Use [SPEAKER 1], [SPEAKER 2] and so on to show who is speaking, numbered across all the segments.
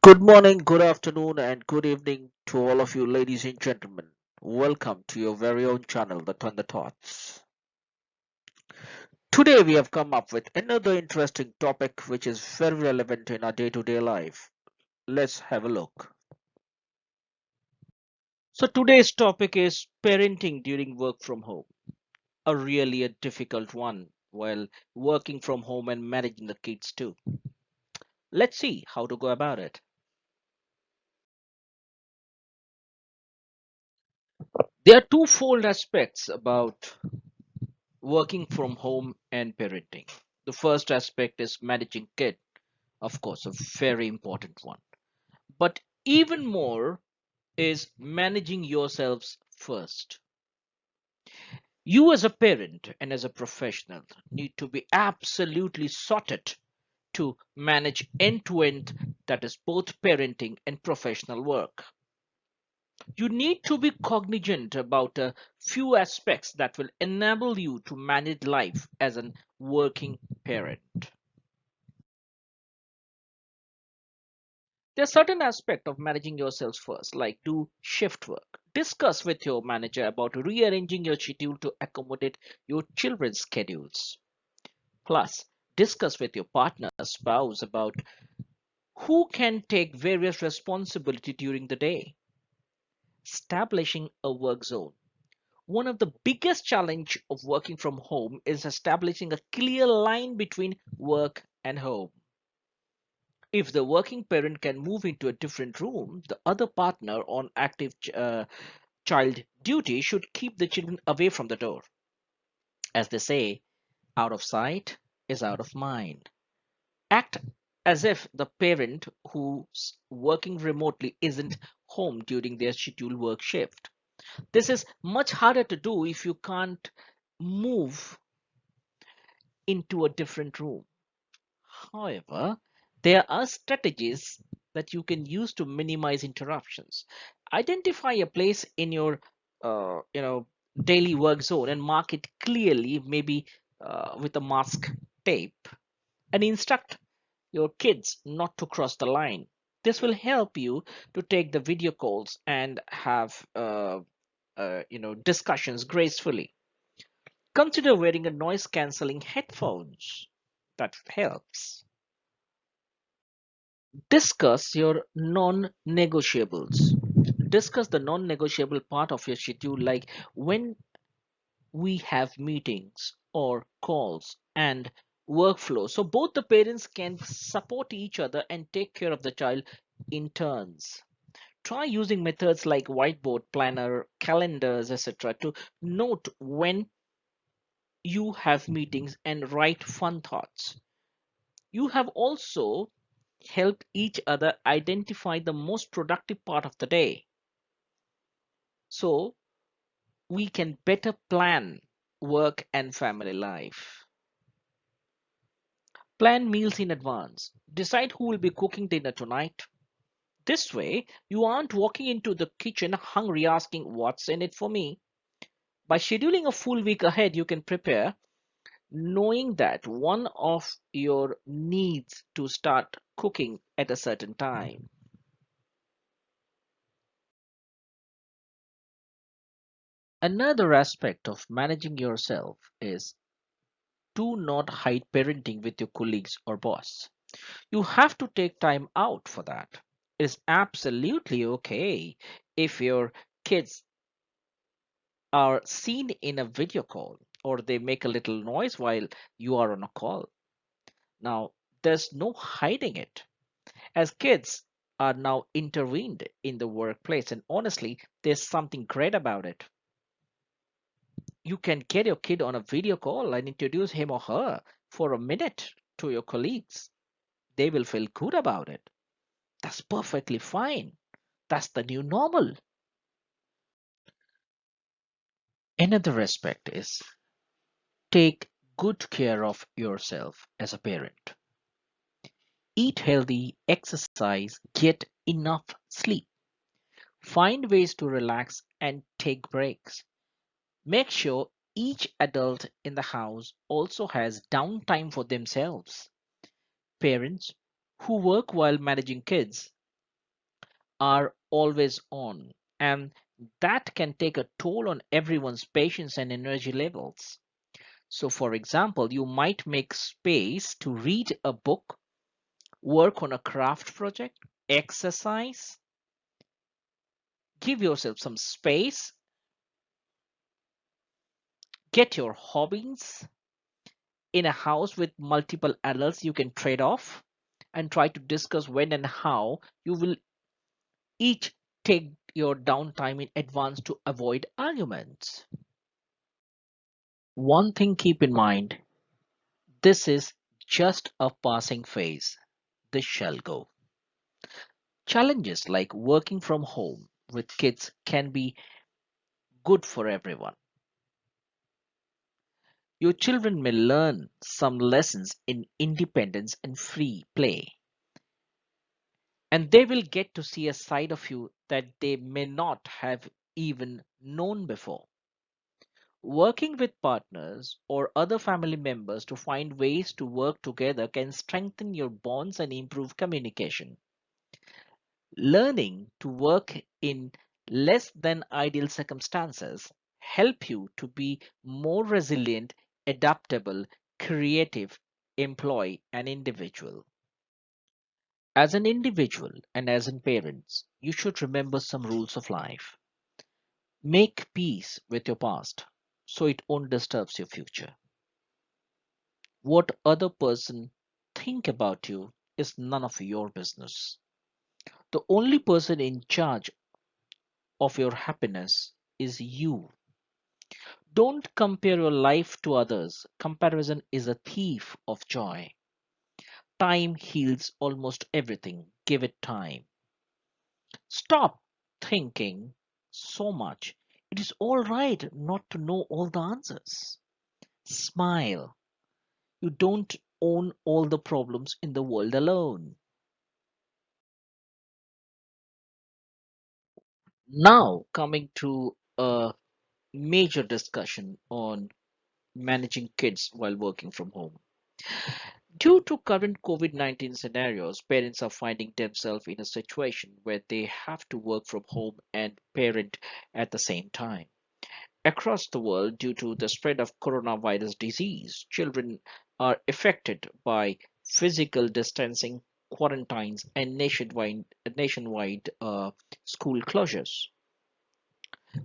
[SPEAKER 1] Good morning, good afternoon, and good evening to all of you, ladies and gentlemen. Welcome to your very own channel, The Thunder Thoughts. Today, we have come up with another interesting topic which is very relevant in our day to day life. Let's have a look. So, today's topic is parenting during work from home, a really a difficult one while working from home and managing the kids too. Let's see how to go about it. There are twofold aspects about working from home and parenting. The first aspect is managing kid, of course, a very important one. But even more is managing yourselves first. You as a parent and as a professional need to be absolutely sorted to manage end to end, that is both parenting and professional work. You need to be cognizant about a few aspects that will enable you to manage life as a working parent. There's certain aspect of managing yourselves first, like do shift work. Discuss with your manager about rearranging your schedule to accommodate your children's schedules. Plus, discuss with your partner, spouse about who can take various responsibility during the day. Establishing a work zone. One of the biggest challenge of working from home is establishing a clear line between work and home. If the working parent can move into a different room, the other partner on active child duty should keep the children away from the door. As they say, out of sight is out of mind. Act as if the parent who's working remotely isn't home during their scheduled work shift. This is much harder to do if you can't move into a different room. However, there are strategies that you can use to minimize interruptions. Identify a place in your uh, you know daily work zone and mark it clearly, maybe with a mask tape, and instruct your kids not to cross the line. This will help you to take the video calls and have discussions gracefully. Consider wearing a noise cancelling headphones. That helps. Discuss your non-negotiables. Discuss the non-negotiable part of your schedule, like when we have meetings or calls and workflow. So both the parents can support each other and take care of the child in turns. Try using methods like whiteboard, planner, calendars, etc. to note when you have meetings and write fun thoughts. You have also helped each other identify the most productive part of the day so we can better plan work and family life. Plan meals in advance. Decide who will be cooking dinner tonight. This way, you aren't walking into the kitchen hungry asking what's in it for me. By scheduling a full week ahead, you can prepare knowing that one of your needs to start cooking at a certain time. Another aspect of managing yourself is do not hide parenting with your colleagues or boss. You have to take time out for that. It is absolutely okay if your kids are seen in a video call or they make a little noise while you are on a call. Now, there's no hiding it. As kids are now intervened in the workplace, and honestly, there's something great about it. You can get your kid on a video call and introduce him or her for a minute to your colleagues. They will feel good about it. That's perfectly fine. That's the new normal. Another aspect is take good care of yourself as a parent. Eat healthy, exercise, get enough sleep. Find ways to relax and take breaks. Make sure each adult in the house also has downtime for themselves. Parents who work while managing kids are always on, and that can take a toll on everyone's patience and energy levels. So, for example, you might make space to read a book, work on a craft project, exercise, give yourself some space, get your hobbies. In a house with multiple adults, you can trade off and try to discuss when and how you will each take your downtime in advance to avoid arguments. One thing keep in mind, this is just a passing phase. This shall go. Challenges like working from home with kids can be good for everyone. Your children may learn some lessons in independence and free play, and they will get to see a side of you that they may not have even known before. Working with partners or other family members to find ways to work together can strengthen your bonds and improve communication. Learning to work in less than ideal circumstances help you to be more resilient, adaptable, creative employee and individual. As an individual and as in parents, you should remember some rules of life. Make peace with your past so it won't disturb your future. What other person think about you is none of your business. The only person in charge of your happiness is you. Don't compare your life to others. Comparison is a thief of joy. Time heals almost everything. Give it time. Stop thinking so much. It is all right not to know all the answers. Smile. You don't own all the problems in the world alone. Now, coming to a major discussion on managing kids while working from home. Due to current COVID 19 scenarios, parents are finding themselves in a situation where they have to work from home and parent at the same time. Across the world, due to the spread of coronavirus disease, children are affected by physical distancing, quarantines, and nationwide school closures.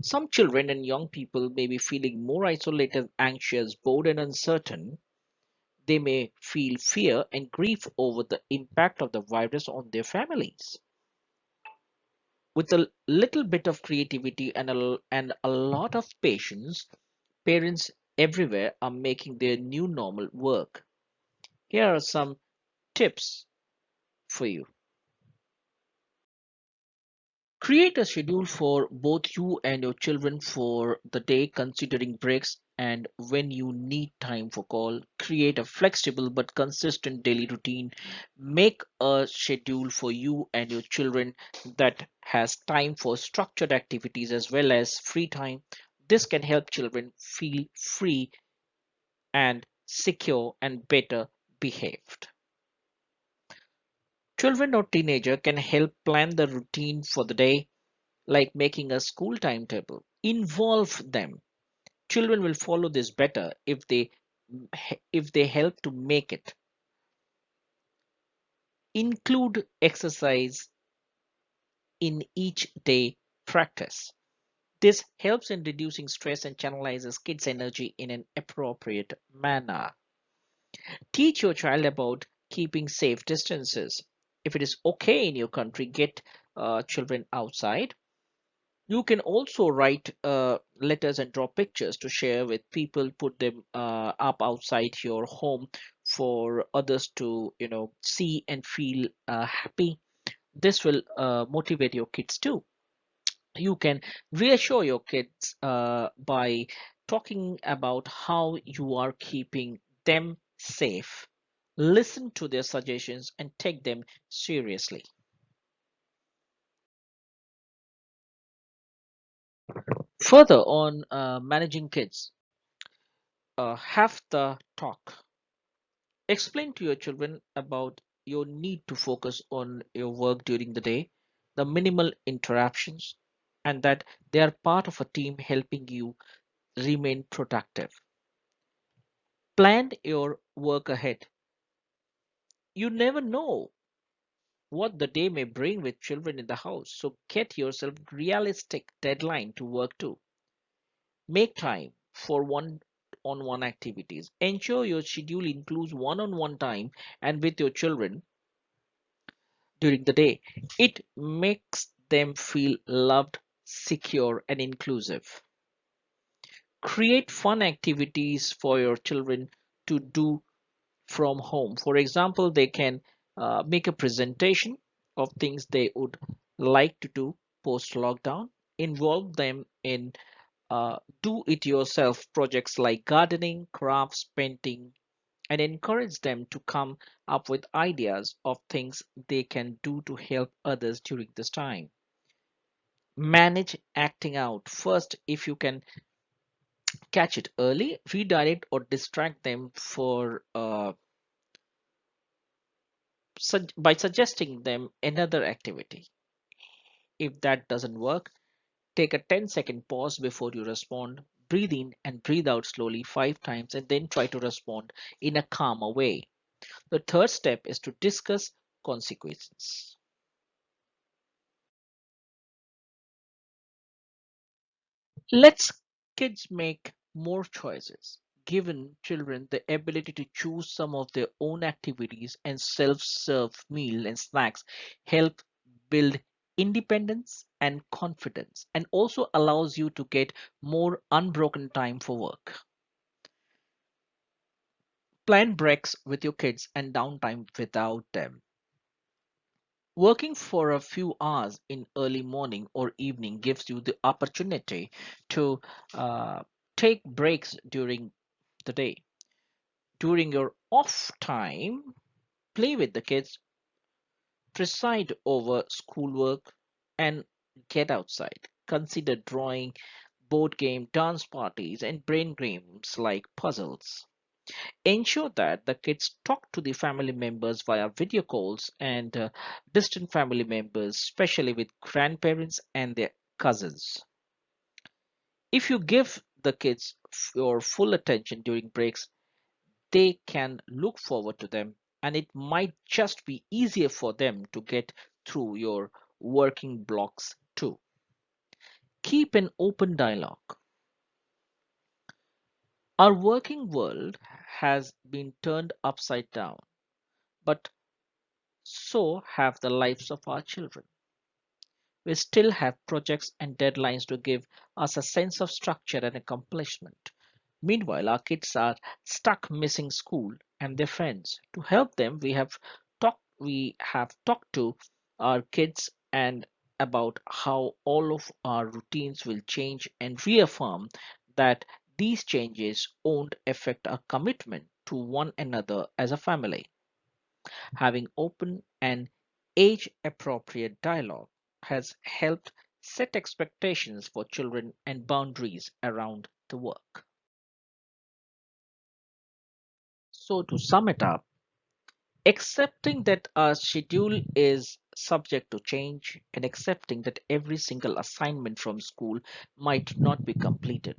[SPEAKER 1] Some children and young people may be feeling more isolated, anxious, bored, and uncertain. They may feel fear and grief over the impact of the virus on their families. With a little bit of creativity and a lot of patience, parents everywhere are making their new normal work. Here are some tips for you. Create a schedule for both you and your children for the day, considering breaks and when you need time for call. Create a flexible but consistent daily routine. Make a schedule for you and your children that has time for structured activities as well as free time. This can help children feel free and secure and better behaved. Children or teenager can help plan the routine for the day, like making a school timetable. Involve them. Children will follow this better if they help to make it. Include exercise in each day practice. This helps in reducing stress and channelizes kids' energy in an appropriate manner. Teach your child about keeping safe distances. If it is okay in your country, get children outside. You can also write letters and draw pictures to share with people, put them up outside your home for others to, see and feel happy. This will motivate your kids too. You can reassure your kids by talking about how you are keeping them safe. Listen to their suggestions and take them seriously. Further on managing kids, have the talk. Explain to your children about your need to focus on your work during the day. the minimal interruptions, and that they are part of a team helping you remain productive. Plan your work ahead. You never know what the day may bring with children in the house, so get yourself realistic deadline to work to. Make time for one-on-one activities. Ensure your schedule includes one-on-one time and with your children during the day. It makes them feel loved, secure, and inclusive. Create fun activities for your children to do from home. For example, they can make a presentation of things they would like to do post lockdown, involve them in do it yourself projects like gardening, crafts, painting, and encourage them to come up with ideas of things they can do to help others during this time. Manage acting out. First, if you can catch it early, redirect or distract them for by suggesting them another activity. If that doesn't work, take a 10-second pause before you respond. Breathe in and breathe out slowly 5 times and then try to respond in a calmer way. The third step is to discuss consequences. Let's kids make more choices. Given children the ability to choose some of their own activities and self-serve meal and snacks help build independence and confidence and also allows you to get more unbroken time for work. Plan breaks with your kids and downtime without them. Working for a few hours in early morning or evening gives you the opportunity to take breaks during the day. During your off time, play with the kids, preside over schoolwork, and get outside. Consider drawing, board game, dance parties, and brain games like puzzles. Ensure that the kids talk to the family members via video calls and distant family members, especially with grandparents and their cousins. If you give the kids your full attention during breaks, they can look forward to them, and it might just be easier for them to get through your working blocks too. Keep an open dialogue. Our working world has been turned upside down, but so have the lives of our children. We still have projects and deadlines to give us a sense of structure and accomplishment. Meanwhile, our kids are stuck missing school and their friends. To help them, we have talked to our kids and about how all of our routines will change and reaffirm that these changes won't affect our commitment to one another as a family. Having open and age appropriate dialogue has helped set expectations for children and boundaries around the work. So, to sum it up, accepting that our schedule is subject to change and accepting that every single assignment from school might not be completed.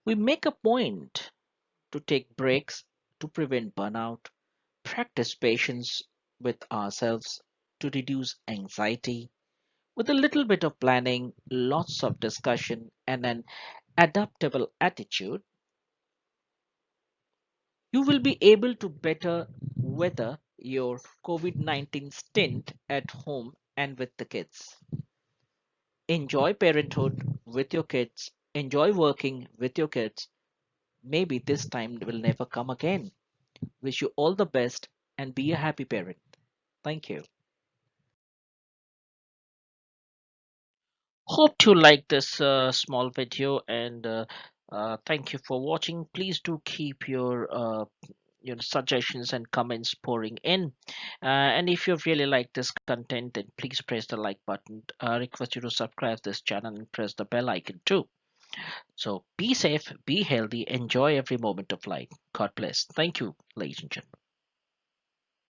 [SPEAKER 1] We make a point to take breaks to prevent burnout, practice patience with ourselves to reduce anxiety. With a little bit of planning, lots of discussion, and an adaptable attitude, you will be able to better weather your COVID-19 stint at home and with the kids. Enjoy parenthood with your kids, enjoy working with your kids. Maybe this time will never come again. Wish you all the best and be a happy parent. Thank you. Hope you like this small video and thank you for watching. Please do keep your suggestions and comments pouring in. And if you really like this content, then please press the like button. Request you to subscribe this channel and press the bell icon too. So be safe, be healthy, enjoy every moment of life. God bless. Thank you, ladies and gentlemen.